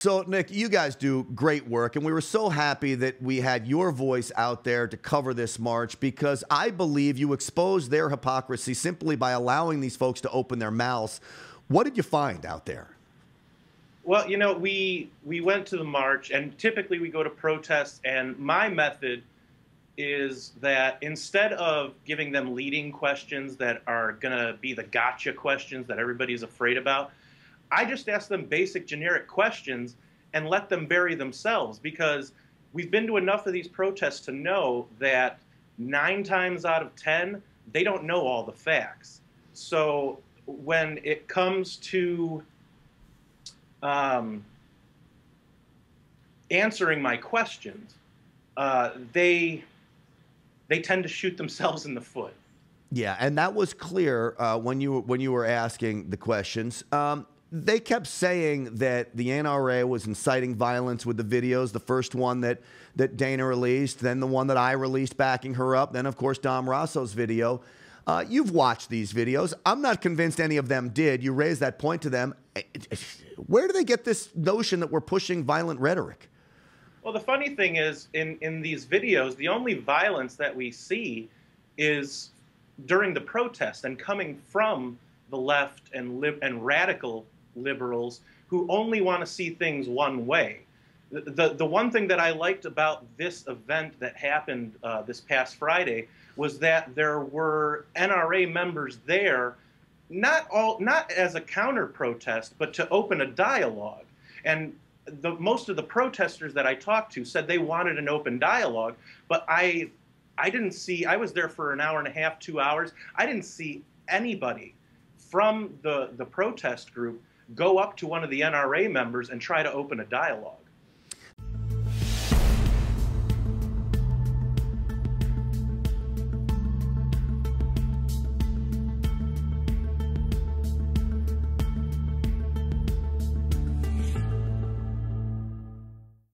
So, Nick, you guys do great work, and we were so happy that we had your voice out there to cover this march because I believe you exposed their hypocrisy simply by allowing these folks to open their mouths. What did you find out there? Well, you know, we went to the march, and typically we go to protests, and my method is that instead of giving them leading questions that are going to be the gotcha questions that everybody's afraid about, I just ask them basic generic questions and let them bury themselves, because we've been to enough of these protests to know that 9 times out of 10, they don't know all the facts. So when it comes to answering my questions, they tend to shoot themselves in the foot. Yeah, and that was clear when you were asking the questions. They kept saying that the NRA was inciting violence with the videos. The first one that Dana released, then the one that I released backing her up, then of course Dom Rosso's video. You've watched these videos. I'm not convinced any of them did. You raised that point to them. Where do they get this notion that we're pushing violent rhetoric? Well, the funny thing is, in these videos, the only violence that we see is during the protest and coming from the left and radical liberals who only want to see things one way. The one thing that I liked about this event that happened this past Friday was that there were NRA members there, not as a counter protest, but to open a dialogue. And most of the protesters that I talked to said they wanted an open dialogue, but I didn't see. I was there for an hour and a half, 2 hours. I didn't see anybody from the protest group go up to one of the NRA members and try to open a dialogue.